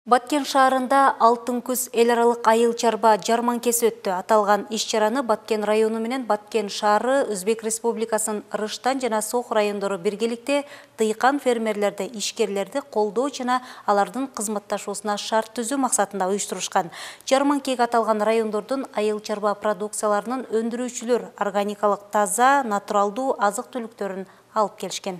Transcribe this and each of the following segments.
Баткен шаарында алтын күз эл аралык айыл чарба жарманкеси өттү. Аталган иш-чараны Баткен району менен Баткен шаары, Өзбек Республикасынын Рыштан жана Сох райондору биргеликте дыйкан фермерлерди, ишкерлерди колдоо жана алардын кызматташуусуна шарт түзүү максатында уюштурушкан. Жарманкеге аталган райондордун айыл чарба продукцияларынын өндүрүүчүлөр органикалык таза, натуралдуу азык-түлүктөрүн алып келишкен.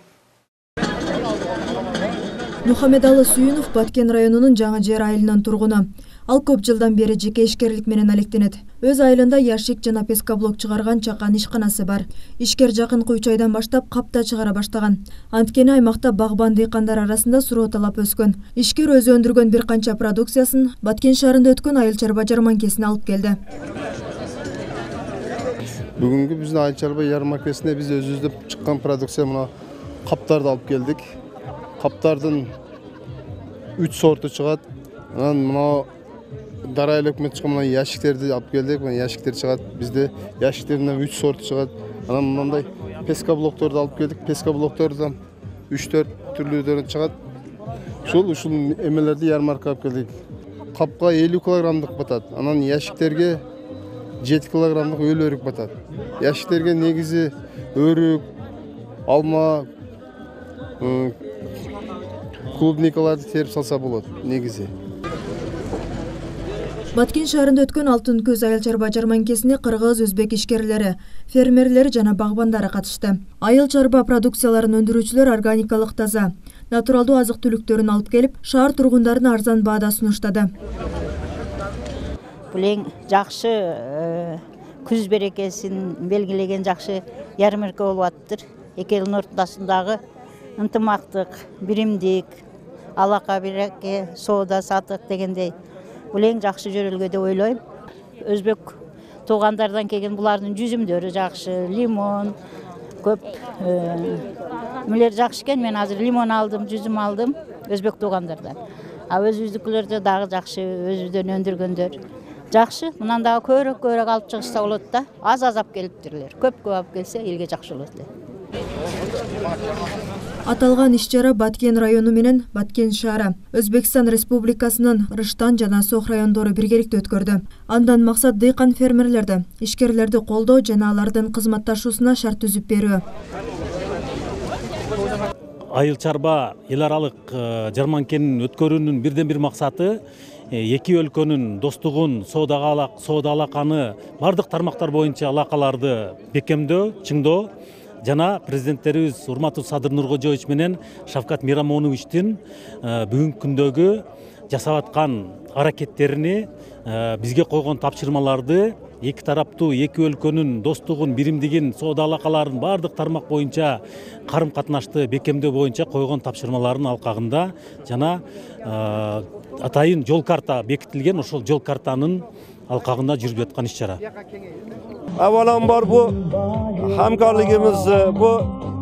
Мухаммедалы Сүйүнов Баткен районунун Жаңы Жер айылынын тургуну. Ал көп жылдан бери жеке ишкерлик менен алектенет. Өз айылында яшик жана пескоблок чыгарган чакан ишканасы бар. Ишкер жакынкы 3 айдан баштап капта чыгара баштаган. Анткени аймакта багбан дыйкандар арасында суроо талап өскөн. Ишкер өзү өндүргөн бир канча продукциясын Баткен шаарында өткөн айыл чарба жарманкесине алып келди. Бүгүнкү биздин айыл чарба ярманкесине биз өзүбүздүн чыккан продукция мына каптарды алып келдик. Каптардын 3 сорту чыгат. Анан мына дара эле өкмөт чыккан мына яшиктерди алып келдик. Мына яшиктер чыгат. Бизде яшиктердин 3 сорту чыгат. Анан мындай пескоблокторду алып келдик. Пескоблоктордун 3-4 түрлүүдөрү чыгат. Ушул эмелерди ярмаркага алып келдик. Капка 50 килограммдык батат. Анан яшиктерге 7 килограммдык өрүк батат. Яшиктерге негизи өрүк, алма, клубникаларды терип салса болот негизи. Баткен шаарында өткөн алтын көз айыл чарба жарманкесине кыргыз, өзбек ишкерлери, фермерлери жана багбандары катышты. Айыл чарба продукцияларын өндүрүүчүлөр органикалык таза, натуралдуу азык-түлүктөрүн алып келип, шаар тургундарына арзан баада сунуштады. Бул эң жакшы күз берекесин белгилеген жакшы ярмарка болуп атыптыр. Эки элдин ортосундагы ынтымактык, биримдик, алака биреке, соода сатык дегендей бул эң жакшы жөрөлгө деп ойлойм. Өзбек туугандардан келген булардын жүзүмдөрү жакшы, лимон көп мүлөр жакшы экен. Мен азыр лимон алдым, жүзүм алдым өзбек туугандардан. А өзүбүздүкүлөрдө дагы жакшы, өзүбүздөн өндүргөндөр жакшы. Мындан дагы көбүрөөк алып чыгышса болот да. Аз алып келиптирлер. Көп алып келсе элге жакшы болот эле. Аталган иш-чара Баткен району менен Баткен шаары, Өзбекстан Республикасынын Рыштан жана Сох райондору биргеликте өткөрдү. Андан максат дыйкан фермерлерди, ишкерлерди колдоо жана алардын кызматташуусуна шарт түзүп берүү. Айыл чарба эл аралык жарманкенин өткөрүүнүн бирден бир максаты эки өлкөнүн достугун, соода алаканы бардык тармактар боюнча алакаларды бекемдөө, чыңдоо жана президенттерибиз урматтуу Садыр Нуркожоевич менен Шавкат Мирамоновичтин бүгүнкү күндөгү жасап аткан аракеттерини, бизге койгон тапшырмаларды эки тараптуу, эки өлкөнүн достугун, биримдигин, соода алакаларын бардык тармак боюнча карым катнашты бекемдөө боюнча койгон тапшырмалардын алкагында жана атайын жол карта бекитилген, ошол жол картанын алкагында жүрүп жаткан иш-чара. Avvalambor bu hamkorligimiz, bu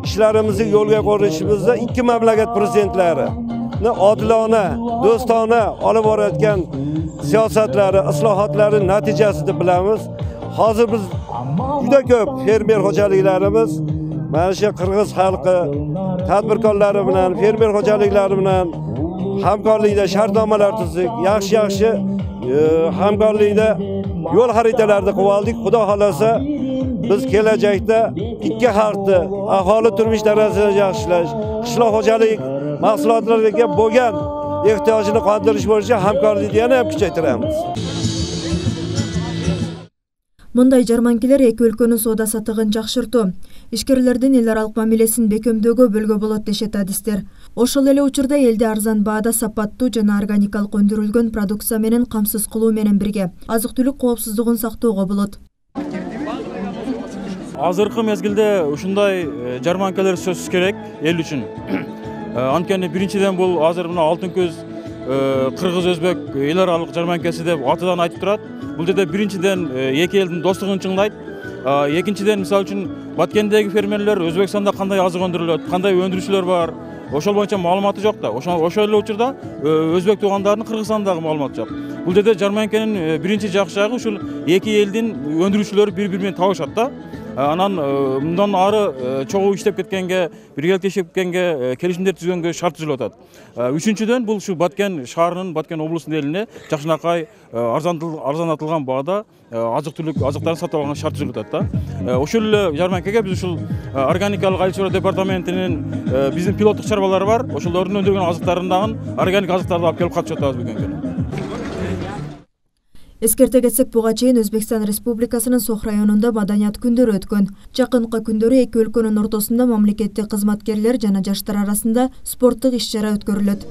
ishlarimizni yo'lga qo'yishimizda ikki mamlakat prezidentlarini odilona, do'stona olib borayotgan siyosatlari, islohotlari natijasida bilamiz. Hozir biz juda ko'p fermer xo'jaliklarimiz mana shu qirg'iz xalqi tadbirkorlari bilan, fermer xo'jaliklari bilan hamkorlikda shartnomalar tuzdik. Yaxshi hamkorlikda yo'l xaritalarida qilib oldik. Xudo xolasa biz kelajakda ikki xalqni aholi turmush darajasini yaxshilash, qishloq xo'jalik mahsulotlariga bo'lgan ehtiyojini qondirish bo'yicha hamkorlikni yana ham kuchaytiramiz. Мындай жарманкелер эки өлкөнүн соода сатыгын жакшыртуу, ишкерлердин эл аралык мамилесин бекемдөөгө бөлгө болот дешет адистер. Ошол эле учурда элди арзан баада сапаттуу жана органикалык өндүрүлгөн продукция менен камсыз кылуу менен бирге азык-түлүк коопсуздугун сактоого болот. Азыркы мезгилде ушундай жарманкелер сөзсүз керек эл үчүн. Анткени биринчиден бул азыр мына алтын көз кыргыз өзбек эл аралык жарманкеси деп атынан айтып турат. Бул жерде биринчиден эки элдин достугун чыңдайт. Экинчиден мисалы үчүн Баткендеги фермерлер Өзбекстанда кандай азык өндүрүлөт, кандай өндүрүүчүлөр бар, ошол боюнча маалыматы жок да. Ошол эле учурда өзбек туугандардын Кыргызстандагы маалыматы жок. Бул жерде жарманкенин биринчи жакшы жагы ушул эки элдин өндүрүүчүлөрү бири-бири менен табышат да. Анан мындан ары чогуу иштеп кеткенге, биргеликте иштеп кеткенге, келишимдер түзгөнгө шарт түзүлүп атат. Үчүнчүдөн бул ушу Баткен шаарынын, Баткен облусунун элине жакшынакай арзанатылган баада азык-түлүк азыктарын сатып алганга шарт түзүлүп атат да. Ошол эле жарманкеге биз ушул органикалык айыл чарба департаментинин биздин пилоттук чарбалары бар. Ошолордун өндөргөн азыктарын дагы органик азыктарды алып келип катышып атабыз бүгүнкү күнү. Эскерте кетсек, буга чейин Өзбекстан Республикасынын Сох районунда маданият күндөрү өткөн. Жакынкы күндөрү эки өлкөнүн ортосунда мамлекеттик кызматкерлер жана жаштар арасында спорттук иш-чара өткөрүлөт.